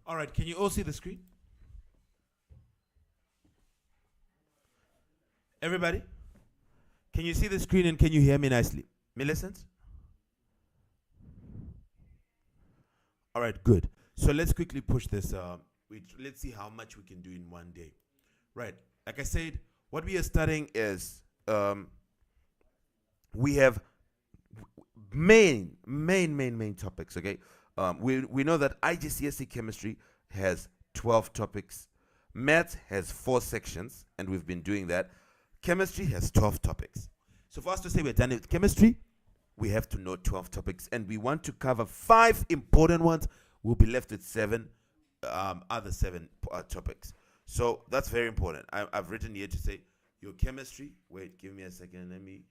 All right, can you all see the screen? Everybody? Can you see the screen and can you hear me nicely? Millicent? All right, good. So let's quickly push this. Let's see how much we can do in one day. Right. Like I said, what we are studying is we have main topics. Okay. We know that IGCSE chemistry has 12 topics. Math has 4 sections, and we've been doing that. Chemistry has 12 topics. So for us to say we're done with chemistry, we have to know 12 topics, and we want to cover 5 important ones. We'll be left with 7 other 7 topics. So that's very important. I've written here to say your chemistry. Wait, give me a second. Let me.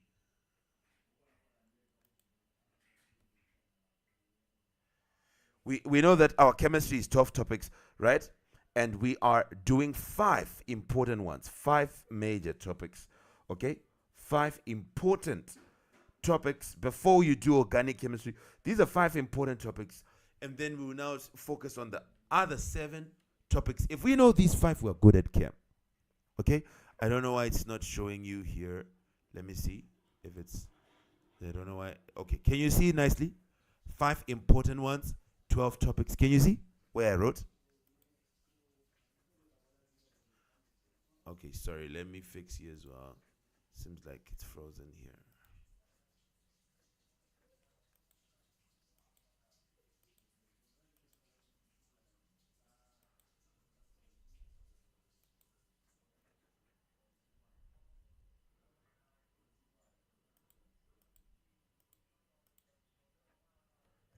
We know that our chemistry is 12 topics, right? And we are doing 5 important ones, 5 major topics, okay? 5 important topics before you do organic chemistry. These are 5 important topics, and then we will now focus on the other 7 topics. If we know these 5, we're good at chem, okay? I don't know why it's not showing you here. Let me see if it's, I don't know why. Okay, can you see nicely? 5 important ones, 12 topics. Can you see where I wrote? Okay, sorry, let me fix here as well. Seems like it's frozen here.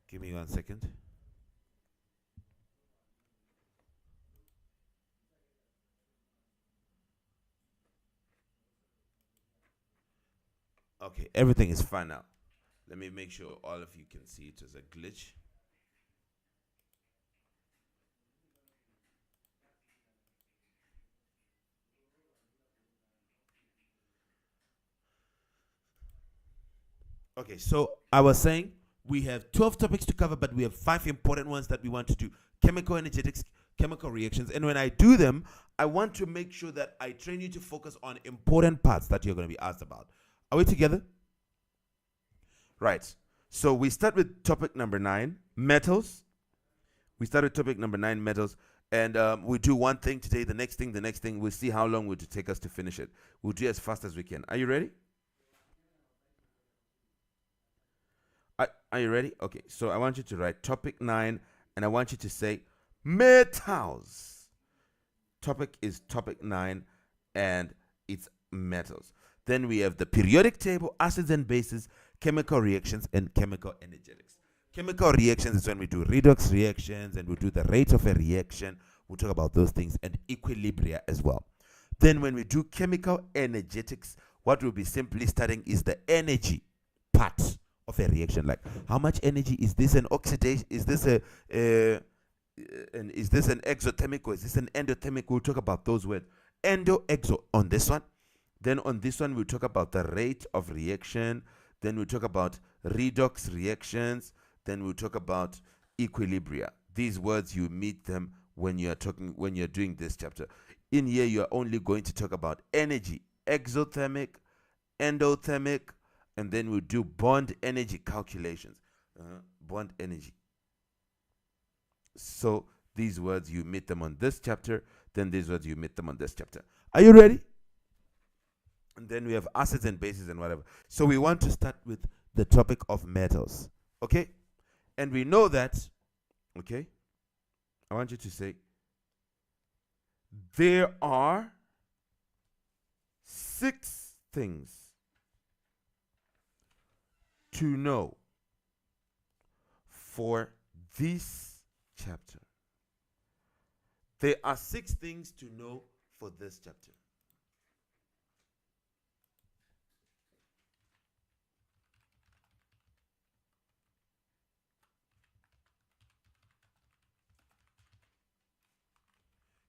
Give me 1 second. Okay, everything is fine now. Let me make sure all of you can see it as a glitch. Okay, so I was saying we have 12 topics to cover, but we have 5 important ones that we want to do. Chemical energetics, chemical reactions. And when I do them, I want to make sure that I train you to focus on important parts that you're going to be asked about. Are we together? Right. So we start with topic number 9, metals. We start with topic number 9, metals. And we do one thing today, the next thing. We'll see how long it will take us to finish it. We'll do as fast as we can. Are you ready? Are you ready? Okay. So I want you to write topic 9, and I want you to say metals. Topic is topic 9, and it's metals. Then we have the periodic table, acids and bases, chemical reactions, and chemical energetics. Chemical reactions is when we do redox reactions and we do the rate of a reaction. We'll talk about those things, and equilibria as well. Then when we do chemical energetics, what we'll be simply studying is the energy part of a reaction. Like how much energy is this an oxidation? Is this an exothermic or is this an endothermic? We'll talk about those words. Endo, exo on this one. Then on this one, we'll talk about the rate of reaction. Then we'll talk about redox reactions. Then we'll talk about equilibria. These words, you meet them when you're doing this chapter. In here, you're only going to talk about energy, exothermic, endothermic, and then we'll do bond energy calculations. Bond energy. So these words, you meet them on this chapter. Then these words, you meet them on this chapter. Are you ready? And then we have acids and bases and whatever. So we want to start with the topic of metals. Okay? And we know that, okay? I want you to say, there are 6 things to know for this chapter. There are 6 things to know for this chapter.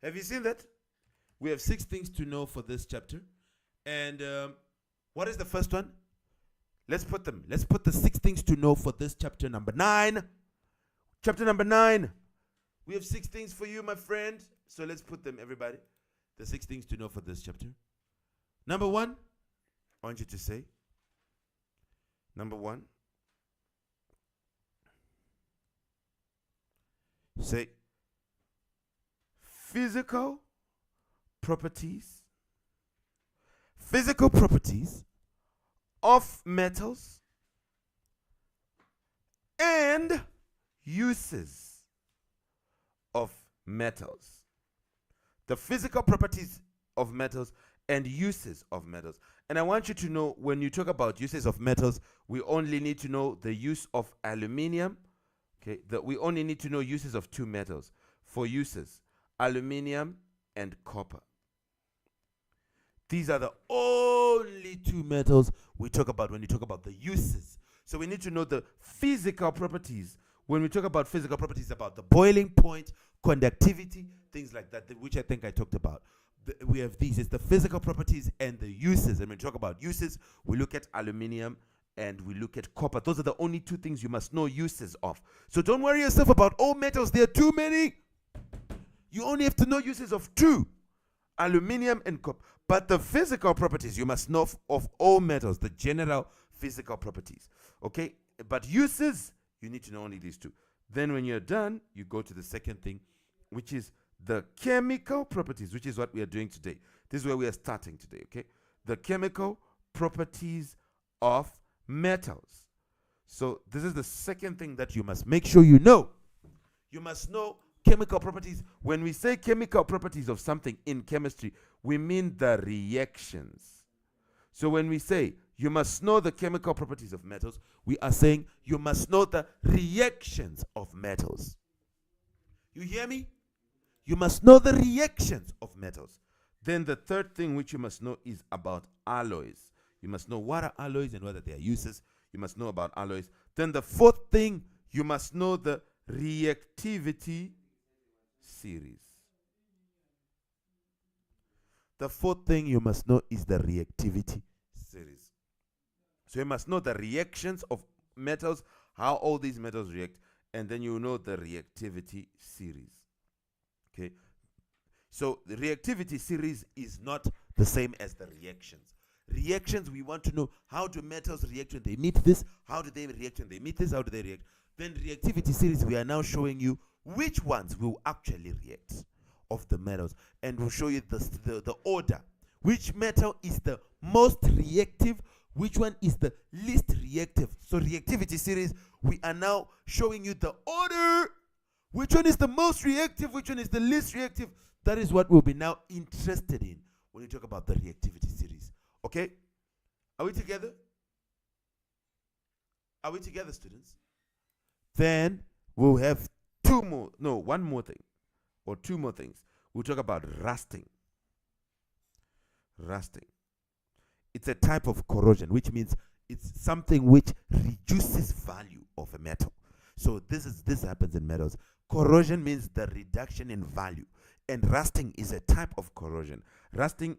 Have you seen that? We have 6 things to know for this chapter. And what is the first one? Let's put them. Let's put the 6 things to know for this chapter number 9. Chapter number 9. We have 6 things for you, my friend. So let's put them, everybody. The 6 things to know for this chapter. Number 1, I want you to say, number 1, say physical properties of metals and uses of metals. The physical properties of metals and uses of metals. And I want you to know, when you talk about uses of metals, we only need to know the use of aluminium. Okay, that we only need to know uses of 2 metals for uses, aluminium and copper. These are the only 2 metals we talk about when you talk about the uses. So we need to know the physical properties. When we talk about physical properties, about the boiling point, conductivity, things like that, which I think I talked about. We have these. It's the physical properties and the uses. And when we talk about uses, we look at aluminium and we look at copper. Those are the only 2 things you must know uses of. So don't worry yourself about all metals. There are too many. You only have to know uses of 2, aluminium and copper. But the physical properties you must know of all metals, the general physical properties. Okay? But uses, you need to know only these 2. Then when you're done, you go to the second thing, which is the chemical properties, which is what we are doing today. This is where we are starting today, okay? The chemical properties of metals. So this is the second thing that you must make sure you know. You must know chemical properties. When we say chemical properties of something in chemistry, we mean the reactions. So when we say you must know the chemical properties of metals, we are saying you must know the reactions of metals. You hear me? You must know the reactions of metals. Then the third thing which you must know is about alloys. You must know what are alloys and what are their uses. You must know about alloys. Then the fourth thing, you must know the reactivity series. The fourth thing you must know is the reactivity series. So you must know the reactions of metals, how all these metals react, and then you know the reactivity series. Okay? So the reactivity series is not the same as the reactions. Reactions, we want to know how do metals react when they meet this, how do they react when they meet this, how do they react. Then reactivity series, we are now showing you which ones will actually react of the metals, and we'll show you the order. Which metal is the most reactive, which one is the least reactive. So reactivity series, we are now showing you the order. Which one is the most reactive, which one is the least reactive. That is what we'll be now interested in when you talk about the reactivity series. Okay? Are we together? Are we together, students? Then we'll have one more thing, or 2 more things. We'll talk about rusting. Rusting. It's a type of corrosion, which means it's something which reduces value of a metal. So this happens in metals. Corrosion means the reduction in value, and rusting is a type of corrosion. Rusting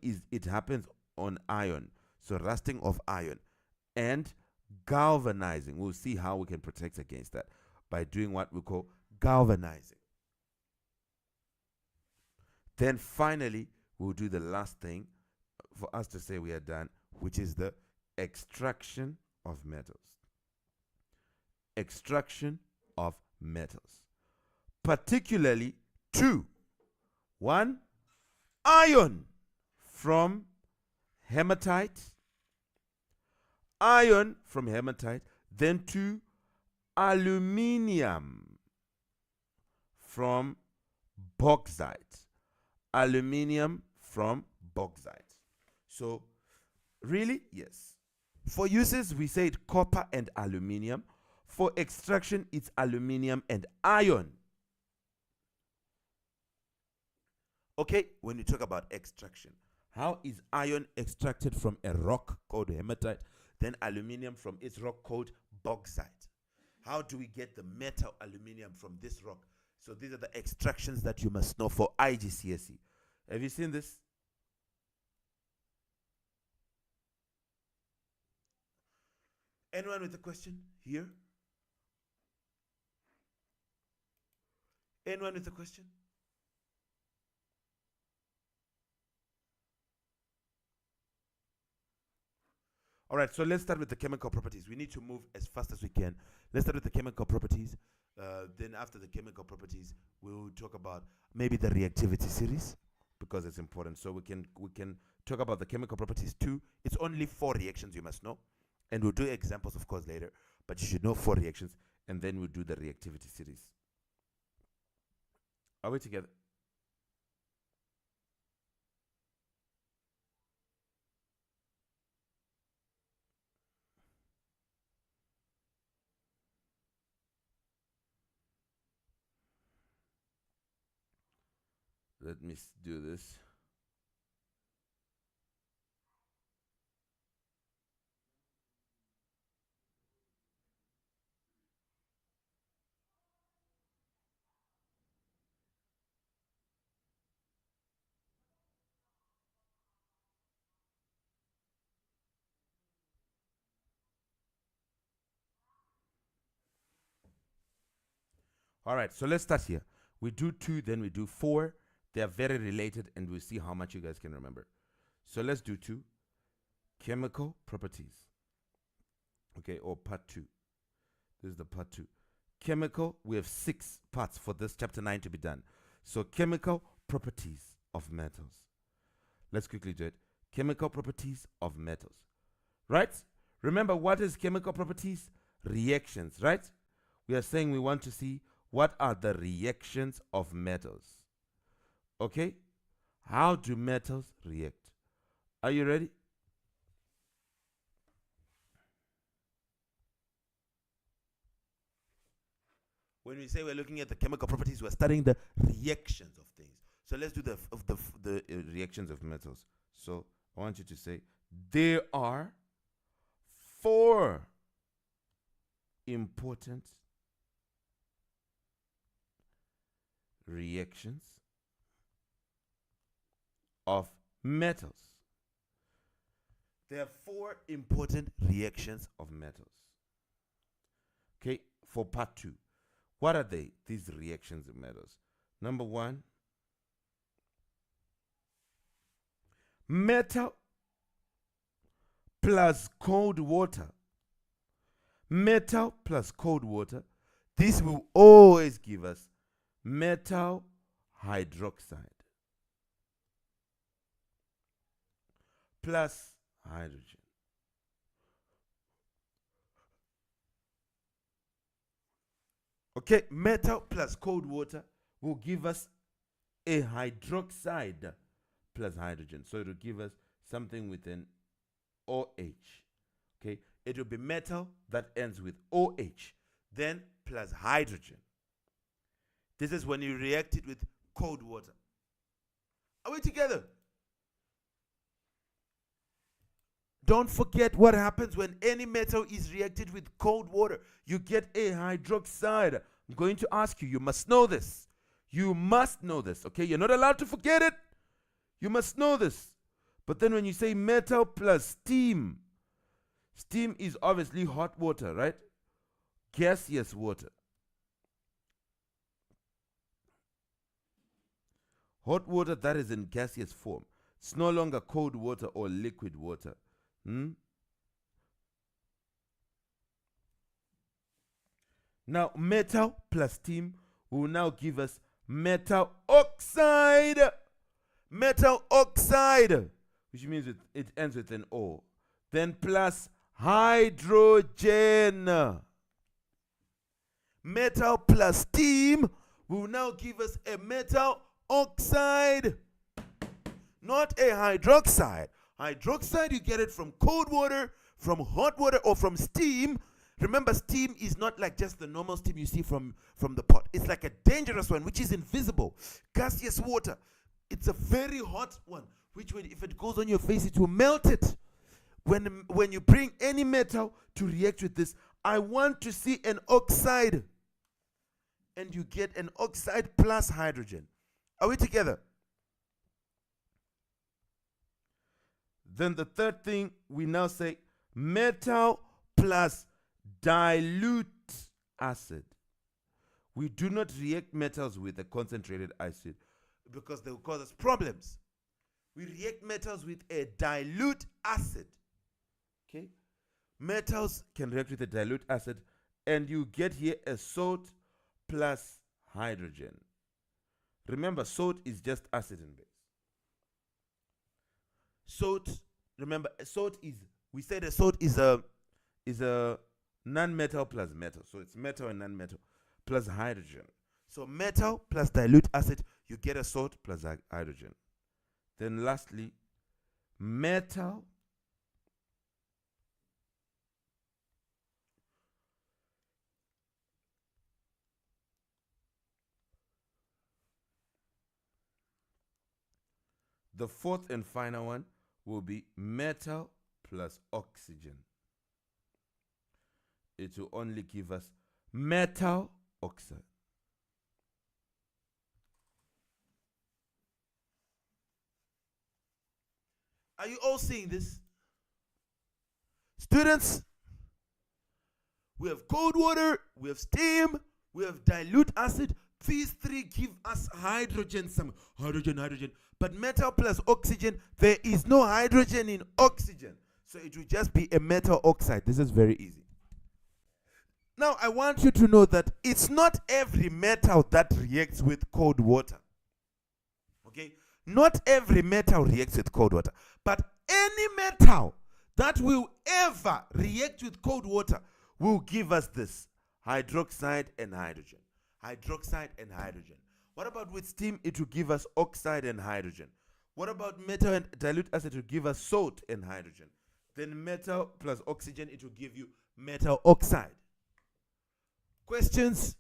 happens on iron. So rusting of iron. And galvanizing. We'll see how we can protect against that by doing what we call galvanizing. Then finally, we'll do the last thing for us to say we are done, which is the extraction of metals. Extraction of metals. Particularly 2. 1, iron from hematite. Iron from hematite. Then 2, aluminium from bauxite. Aluminium from bauxite. So, really? Yes. For uses, we said copper and aluminium. For extraction, it's aluminium and iron. Okay, when you talk about extraction, how is iron extracted from a rock called hematite, then aluminium from its rock called bauxite? How do we get the metal aluminium from this rock? So these are the extractions that you must know for IGCSE. Have you seen this? Anyone with a question here? Anyone with a question? All right, so let's start with the chemical properties. We need to move as fast as we can. Let's start with the chemical properties. Then after the chemical properties, we'll talk about maybe the reactivity series because it's important. So we can talk about the chemical properties too. It's only 4 reactions you must know. And we'll do examples, of course, later. But you should know 4 reactions. And then we'll do the reactivity series. Are we together? Let me do this. All right, so let's start here. We do 2, then we do 4. They are very related, and we'll see how much you guys can remember. So let's do 2. Chemical properties. Okay, or part 2. This is the part 2. Chemical, we have 6 parts for this chapter 9 to be done. So chemical properties of metals. Let's quickly do it. Chemical properties of metals. Right? Remember, what is chemical properties? Reactions, right? We are saying we want to see what are the reactions of metals. Okay? How do metals react? Are you ready? When we say we're looking at the chemical properties, we're studying the reactions of things. So let's do the reactions of metals. So I want you to say, there are 4 important reactions of metals. There are 4 important reactions of metals. Okay, for part 2. What are they? These reactions of metals. Number 1, metal plus cold water. Metal plus cold water. This will always give us metal hydroxide plus hydrogen. Okay, metal plus cold water will give us a hydroxide plus hydrogen. So it will give us something with an OH. Okay, it will be metal that ends with OH, then plus hydrogen. This is when you react it with cold water. Are we together? Don't forget what happens when any metal is reacted with cold water. You get a hydroxide. I'm going to ask you, you must know this. You must know this, okay? You're not allowed to forget it. You must know this. But then when you say metal plus steam, steam is obviously hot water, right? Gaseous water. Hot water that is in gaseous form. It's no longer cold water or liquid water. Now, metal plus steam will now give us metal oxide. Metal oxide, which means it ends with an O. Then plus hydrogen. Metal plus steam will now give us a metal oxide, not a hydroxide. Hydroxide, you get it from cold water, from hot water, or from steam. Remember, steam is not like just the normal steam you see from the pot. It's like a dangerous one, which is invisible. Gaseous water. It's a very hot one, which if it goes on your face, it will melt it. When you bring any metal to react with this, I want to see an oxide. And you get an oxide plus hydrogen. Are we together? Then the third thing, we now say metal plus dilute acid, We do not react metals with a concentrated acid because they will cause us problems. We react metals with a dilute acid. Okay? Metals can react with a dilute acid, and you get here a salt plus hydrogen. Remember, salt is just acid and base. Salt, remember, salt is, we said a salt is a non-metal plus metal. So it's metal and non-metal plus hydrogen. So metal plus dilute acid, you get a salt plus hydrogen. Then lastly, metal the fourth and final one will be metal plus oxygen. It will only give us metal oxide. Are you all seeing this? Students, we have cold water, we have steam, we have dilute acid. These three give us hydrogen, some hydrogen. But metal plus oxygen, there is no hydrogen in oxygen. So it will just be a metal oxide. This is very easy. Now, I want you to know that it's not every metal that reacts with cold water. Okay? Not every metal reacts with cold water. But any metal that will ever react with cold water will give us this hydroxide and hydrogen. Hydroxide and hydrogen. What about with steam? It will give us oxide and hydrogen. What about metal and dilute acid? It will give us salt and hydrogen. Then metal plus oxygen, it will give you metal oxide. Questions?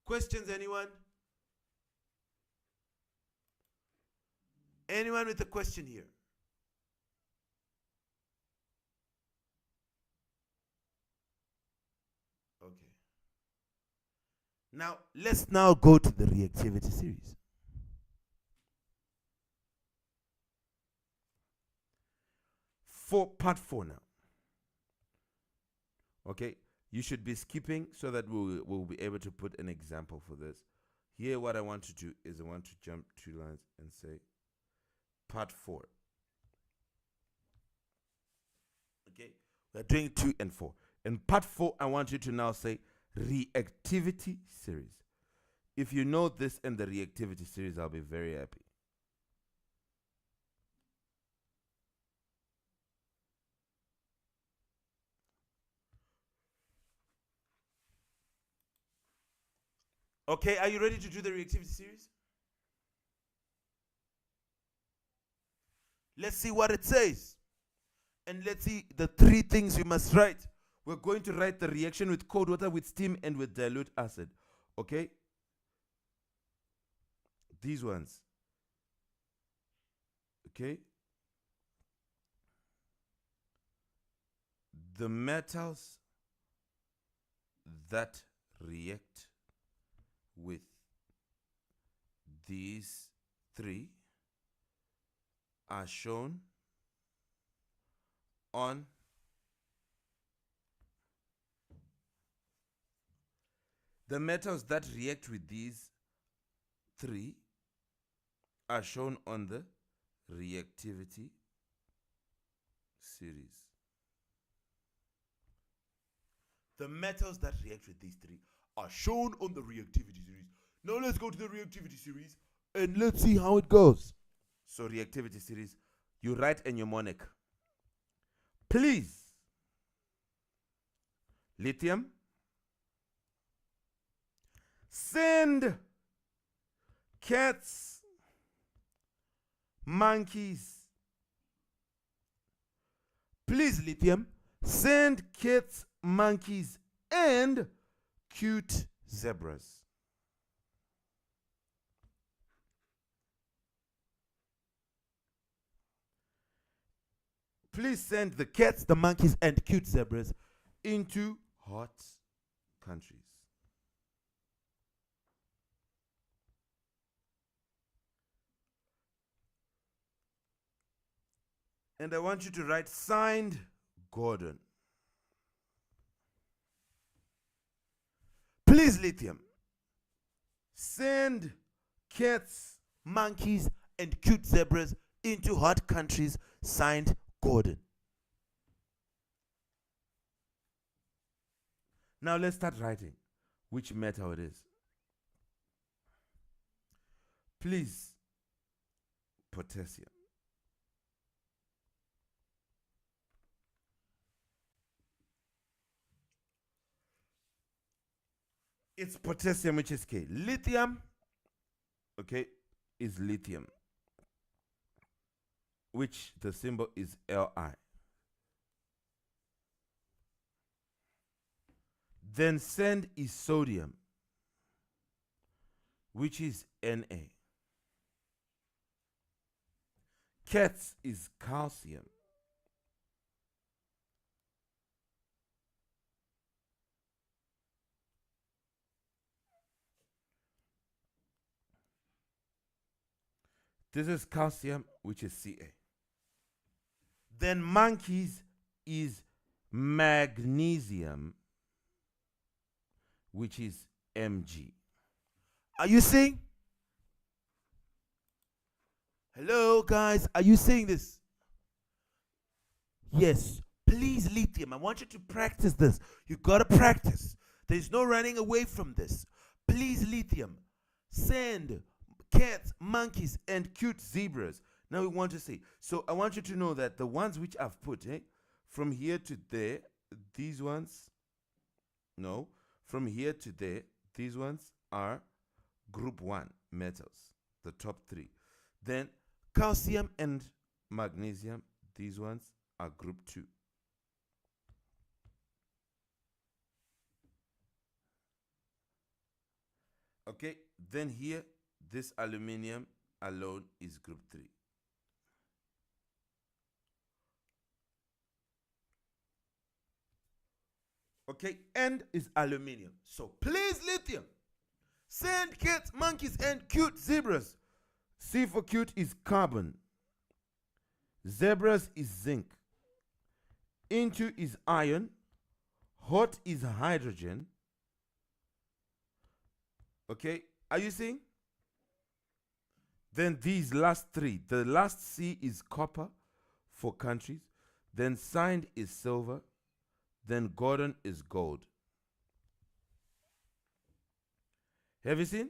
Questions, anyone? Anyone with a question here? Okay. Now, let's now go to the reactivity series. For part 4 now. Okay, you should be skipping so that we'll be able to put an example for this. Here, what I want to do is I want to jump 2 lines and say part 4. Okay, we're doing 2 and 4. In part 4, I want you to now say reactivity series. If you know this in the reactivity series, I'll be very happy. Okay, are you ready to do the reactivity series? Let's see what it says. And let's see the 3 things we must write. We're going to write the reaction with cold water, with steam, and with dilute acid. Okay? These ones. Okay? The metals that react with these 3 are shown on the metals that react with these 3 are shown on the reactivity series. The metals that react with these 3 are shown on the reactivity series. Now let's go to the reactivity series and let's see how it goes. So reactivity series, you write a mnemonic. Please, lithium, send cats, monkeys. Please, lithium, send cats, monkeys, and cute zebras. Please send the cats, the monkeys, and cute zebras into hot countries. And I want you to write signed Gordon. Please, lithium, send cats, monkeys, and cute zebras into hot countries. Signed Gordon. Now let's start writing which metal it is. Please, potassium. It's potassium, which is K. Lithium, okay, is lithium, which the symbol is Li. Then sand is sodium, which is Na. Cats is calcium. This is calcium, which is Ca. Then monkeys is magnesium, which is Mg. Are you seeing? Hello, guys. Are you seeing this? Yes. Please, lithium, I want you to practice this. You got to practice. There's no running away from this. Please, lithium, send cats, monkeys, and cute zebras. Now we want to say, so I want you to know that the ones which I've put, from here to there, these ones, no, from here to there, these ones are group 1 metals, the top 3. Then calcium and magnesium, these ones are group 2. Okay, then here, this aluminium alone is group 3. Okay, N is aluminium. So please, lithium, send cats, monkeys, and cute zebras. C for cute is carbon. Zebras is zinc. Into is iron. Hot is hydrogen. Okay, are you seeing? Then these last 3. The last C is copper for countries. Then signed is silver. Then Gordon is gold. Have you seen?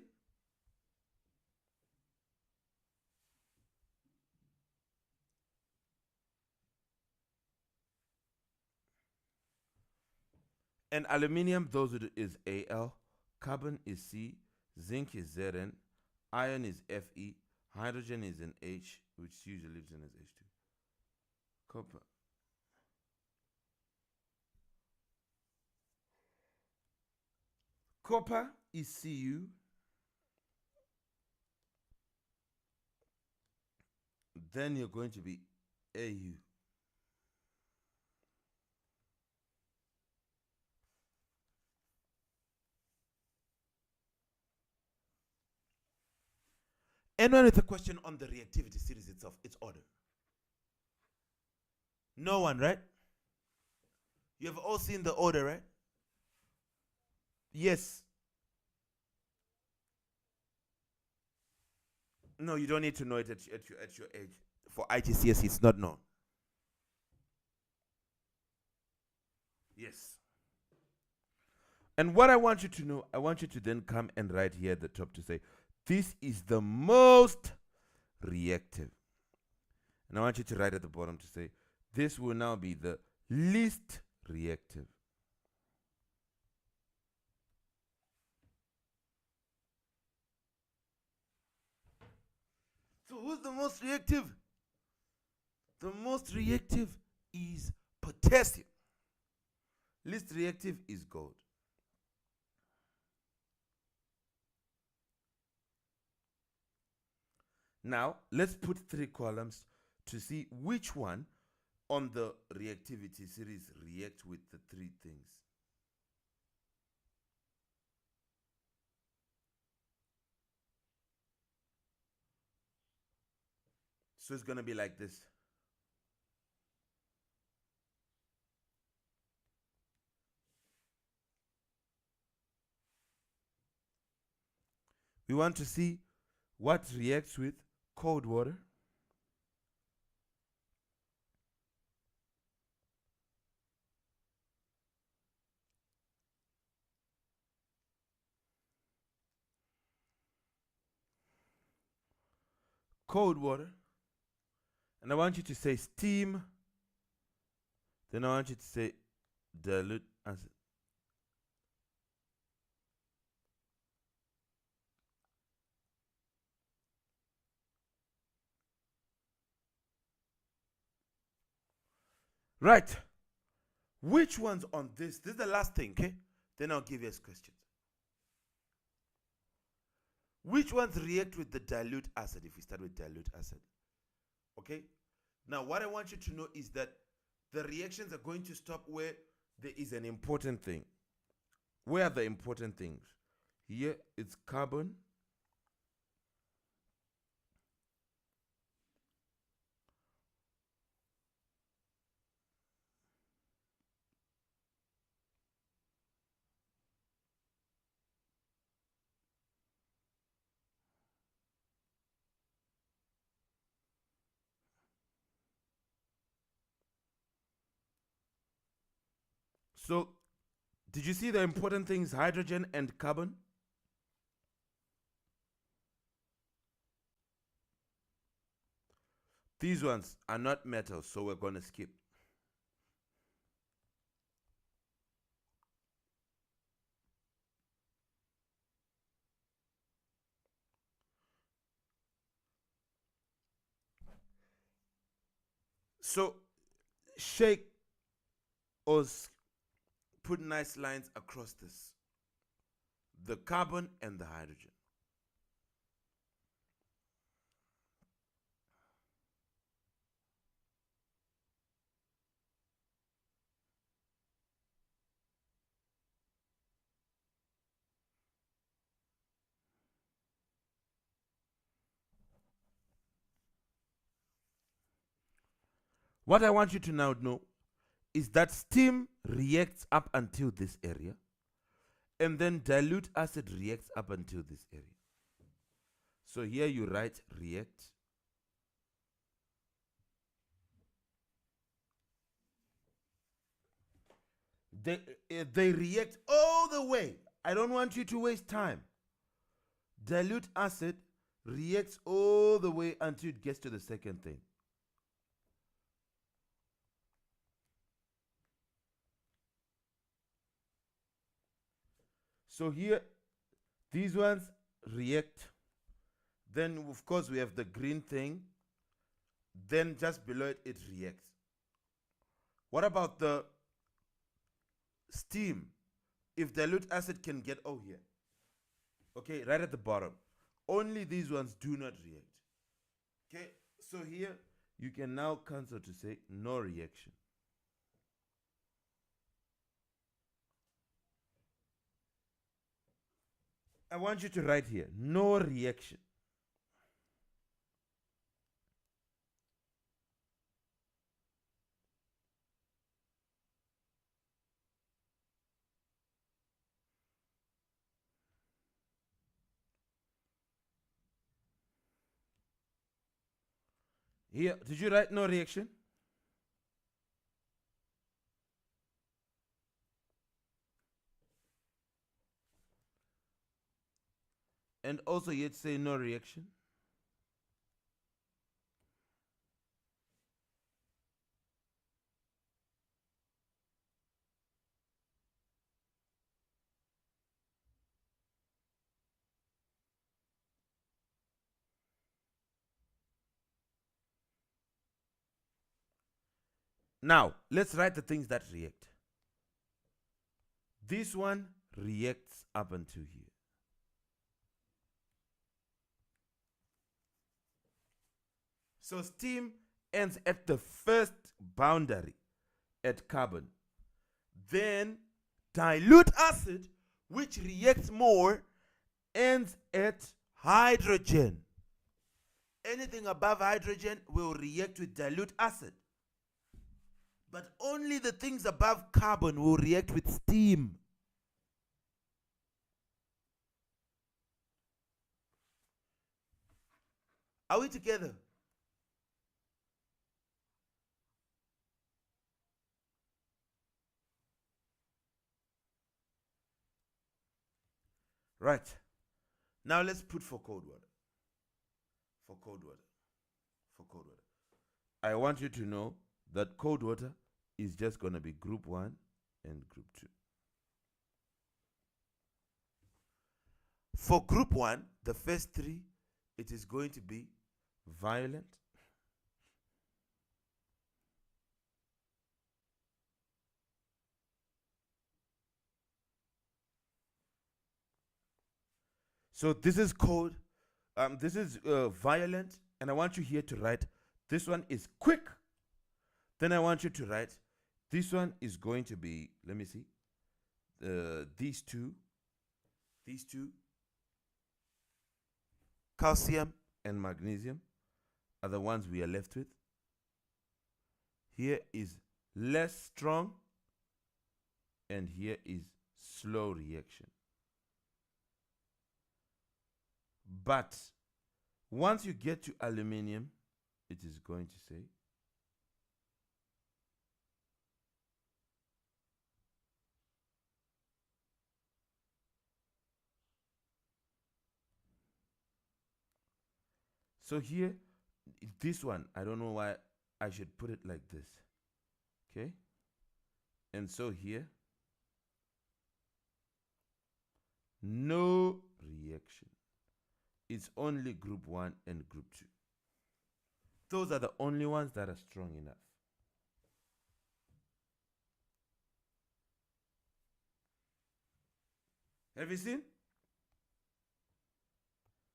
And aluminium, those is Al. Carbon is C. Zinc is Zn. Iron is Fe. Hydrogen is an H, which usually lives in as H2. Copper. Copper is Cu. Then you're going to be Au. Anyone with a question on the reactivity series itself, its order? No one, right? You have all seen the order, right? Yes. No, you don't need to know it at your age. For IGCSE, it's not known. Yes. And what I want you to know, I want you to then come and write here at the top to say, this is the most reactive. And I want you to write at the bottom to say, this will now be the least reactive. So who's the most reactive? The most reactive is potassium. Least reactive is gold. Now, let's put 3 columns to see which one on the reactivity series react with the 3 things. So it's going to be like this. We want to see what reacts with cold water. Cold water. And I want you to say steam. Then I want you to say dilute acid. Right. Which ones on this? This is the last thing, okay? Then I'll give you as questions. Which ones react with the dilute acid if we start with dilute acid? Okay? Now, what I want you to know is that the reactions are going to stop where there is an important thing. Where are the important things? Here it's carbon. So, did you see the important things, hydrogen and carbon? These ones are not metals, so we're going to skip. So, shake or put nice lines across this. The carbon and the hydrogen. What I want you to now know is that steam reacts up until this area, and then dilute acid reacts up until this area. So here you write react. They react all the way. I don't want you to waste time. Dilute acid reacts all the way until it gets to the second thing. So here, these ones react. Then, of course, we have the green thing. Then just below it, it reacts. What about the steam? If dilute acid can get, oh, here. Okay, right at the bottom. Only these ones do not react. Okay, so here, you can now cancel to say no reaction. I want you to write here, no reaction. Here, did you write no reaction? And also you'd say no reaction. Now, let's write the things that react. This one reacts up until here. So steam ends at the first boundary at carbon. Then dilute acid, which reacts more, ends at hydrogen. Anything above hydrogen will react with dilute acid. But only the things above carbon will react with steam. Are we together? Right. Now let's put for cold water. For cold water. For cold water. I want you to know that cold water is just going to be group 1 and group 2. For group 1, the first 3, it is going to be violent, so this is called, this is violent, and I want you here to write, this one is quick. Then I want you to write, this one is going to be, let me see, these two, calcium and magnesium, are the ones we are left with. Here is less strong, and here is slow reaction. But once you get to aluminium, it is going to say so here, this one, I don't know why I should put it like this. Okay? And so here, no reaction. It's only group 1 and group 2. Those are the only ones that are strong enough. Have you seen?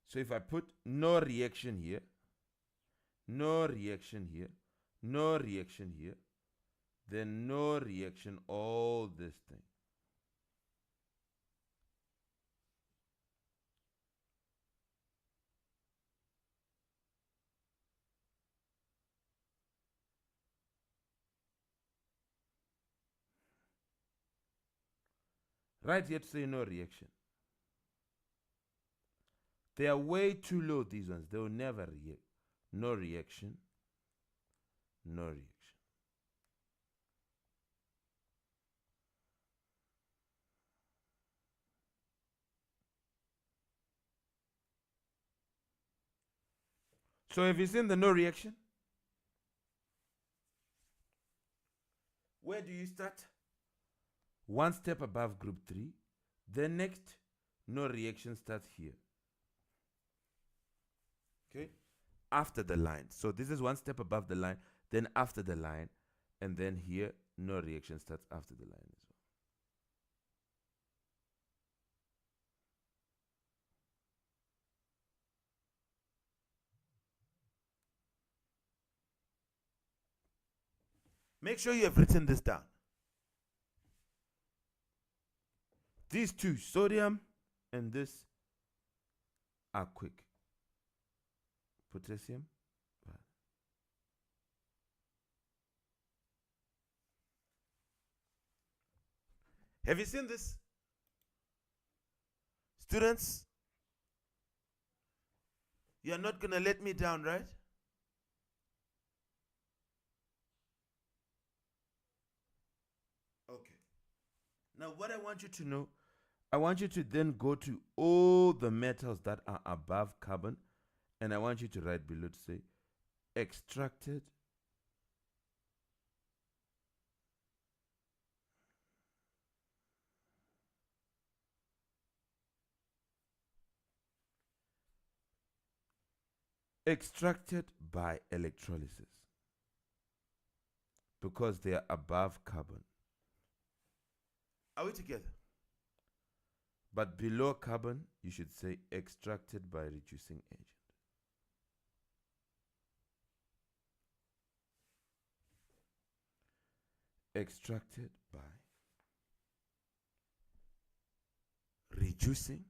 So if I put no reaction here, no reaction here, no reaction here, then no reaction, all this thing. Right here to say no reaction. They are way too low, these ones. They will never react. No reaction. No reaction. So have you seen the no reaction? Where do you start? One step above group 3. Then next, no reaction starts here. Okay? After the line. So this is one step above the line, then after the line, and then here, no reaction starts after the line as well. Make sure you have written this down. These two, sodium and this, are quick. Potassium. Have you seen this? Students, you're not going to let me down, right? Okay. Now, what I want you to know, I want you to then go to all the metals that are above carbon, and I want you to write below to say extracted by electrolysis, because they are above carbon. Are we together? But below carbon, you should say extracted by reducing agent. Extracted by reducing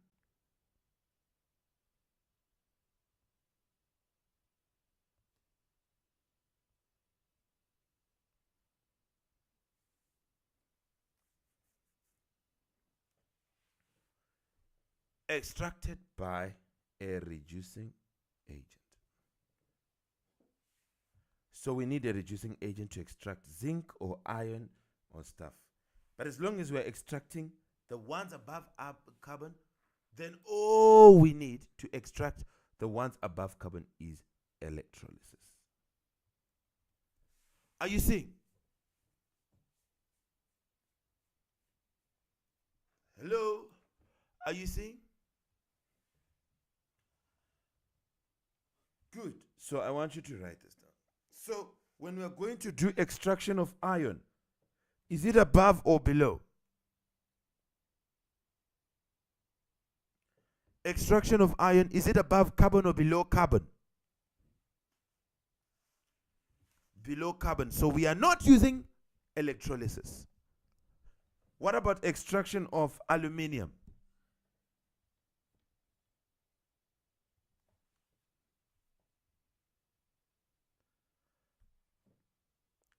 extracted by a reducing agent. So we need a reducing agent to extract zinc or iron or stuff. But as long as we're extracting the ones above carbon, then all we need to extract the ones above carbon is electrolysis. Are you seeing? Hello? Are you seeing? Good. So I want you to write this down. So when we are going to do extraction of iron, is it above or below? Extraction of iron, is it above carbon or below carbon? Below carbon. So we are not using electrolysis. What about extraction of aluminium?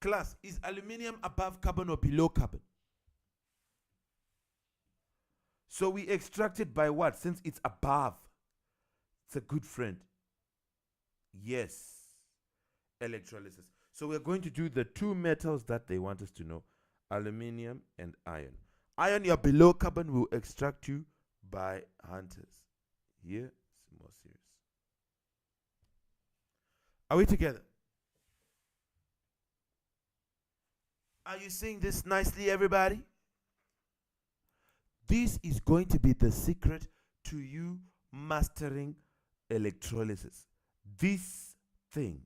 Class, is aluminium above carbon or below carbon? So we extract it by what? Since it's above. It's a good friend. Yes. Electrolysis. So we're going to do the two metals that they want us to know. Aluminium and iron. Iron, you're below carbon, will extract you by hunters. Here, it's more serious. Are we together? Are you seeing this nicely, everybody? This is going to be the secret to you mastering electrolysis. This thing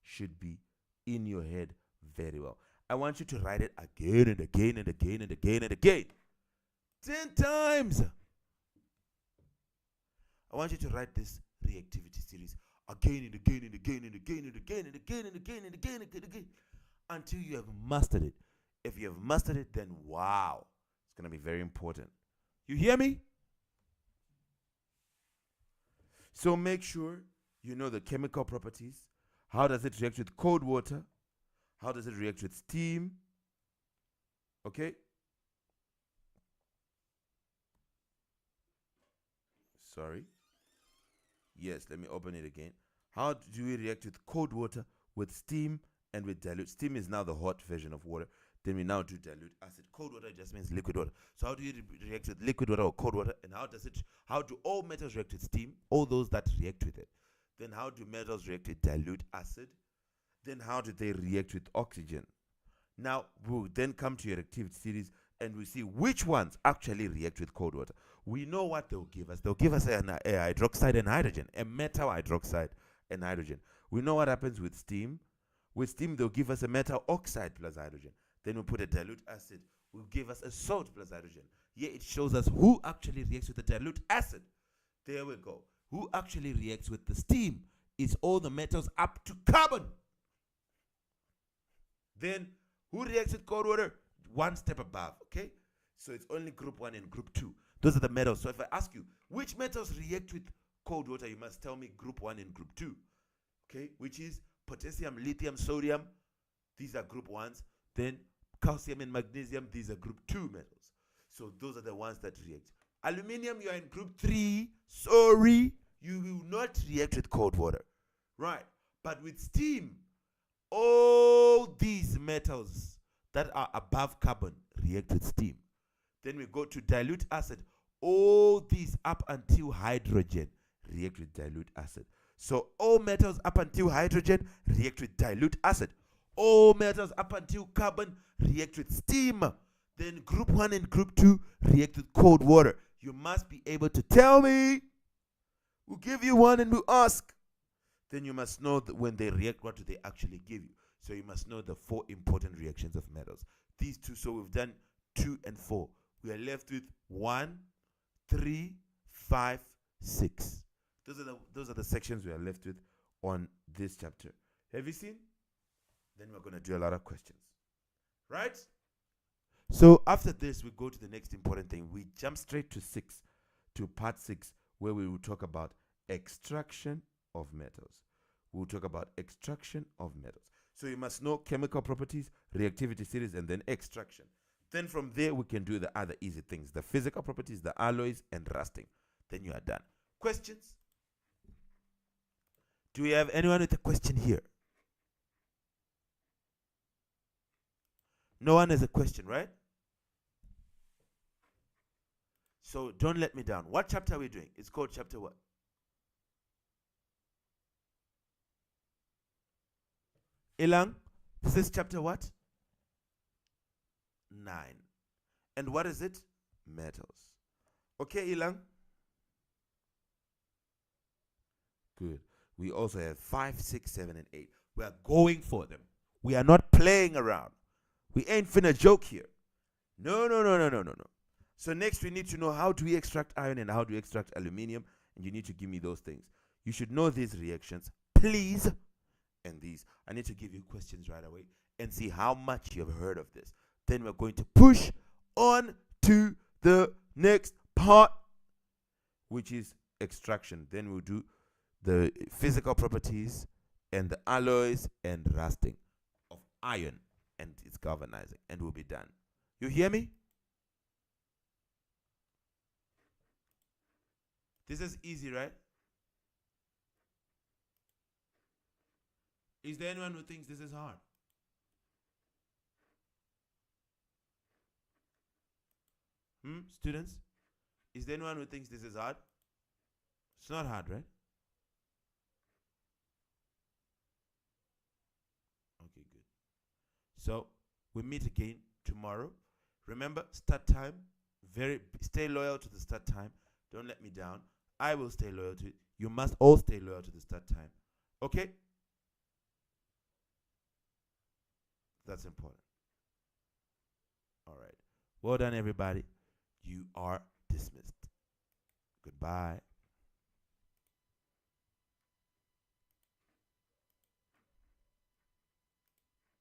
should be in your head very well. I want you to write it again and again and again and again and again. 10 times. I want you to write this reactivity series again and again and again and again and again and again and again and again and again until you have mastered it. If you have mastered it, then wow, it's going to be very important. You hear me? So make sure you know the chemical properties. How does it react with cold water? How does it react with steam? Okay? Sorry. Yes, let me open it again. How do we react with cold water, with steam, and with dilute? Steam is now the hot version of water. Then we now do dilute acid. Cold water just means liquid water. So how do you react with liquid water or cold water? And how do all metals react with steam? All those that react with it. Then how do metals react with dilute acid? Then how do they react with oxygen? Now we'll then come to your activity series and we see which ones actually react with cold water. We know what they'll give us. They'll give us a hydroxide and hydrogen, a metal hydroxide and hydrogen. We know what happens with steam. With steam, they'll give us a metal oxide plus hydrogen. Then we'll put a dilute acid. Will give us a salt plus hydrogen. Here it shows us who actually reacts with the dilute acid. There we go. Who actually reacts with the steam is all the metals up to carbon. Then who reacts with cold water? One step above, okay? So it's only group 1 and group 2. Those are the metals. So if I ask you, which metals react with cold water, you must tell me group 1 and group 2, okay? Which is potassium, lithium, sodium. These are group 1s. Then calcium and magnesium, these are group 2 metals. So those are the ones that react. Aluminium, you are in group 3. Sorry, you will not react with cold water. Right. But with steam, all these metals that are above carbon react with steam. Then we go to dilute acid. All these up until hydrogen react with dilute acid. So all metals up until hydrogen react with dilute acid. All metals up until carbon react with steam. Then group 1 and group 2 react with cold water. You must be able to tell me. We'll give you one and we'll ask. Then you must know that when they react, what do they actually give you? So you must know the 4 important reactions of metals. These two, so we've done 2 and 4. We are left with 1, 3, 5, 6. Those are the sections we are left with on this chapter. Have you seen? Then we're going to do a lot of questions. Right? So after this, we go to the next important thing. We jump straight to part 6, where we will talk about extraction of metals. We'll talk about extraction of metals. So you must know chemical properties, reactivity series, and then extraction. Then from there, we can do the other easy things, the physical properties, the alloys, and rusting. Then you are done. Questions? Do we have anyone with a question here? No one has a question, right? So don't let me down. What chapter are we doing? It's called chapter what? Ilang, this is chapter what? 9. And what is it? Metals. Okay, Ilang? Good. We also have 5, 6, 7, and 8. We are going for them. We are not playing around. We ain't finna joke here. No, no, no, no, no, no, no. So next we need to know how do we extract iron and how do we extract aluminium, and you need to give me those things. You should know these reactions, please, and these. I need to give you questions right away and see how much you have heard of this. Then we're going to push on to the next part, which is extraction. Then we'll do the physical properties and the alloys and rusting of iron and its galvanizing, and we'll be done. You hear me? This is easy, right? Is there anyone who thinks this is hard? Students? Is there anyone who thinks this is hard? It's not hard, right? Okay, good. So we meet again tomorrow. Remember, start time. Stay loyal to the start time. Don't let me down. I will stay loyal to it. You must all stay loyal to the start time. Okay? That's important. All right. Well done, everybody. You are dismissed. Goodbye.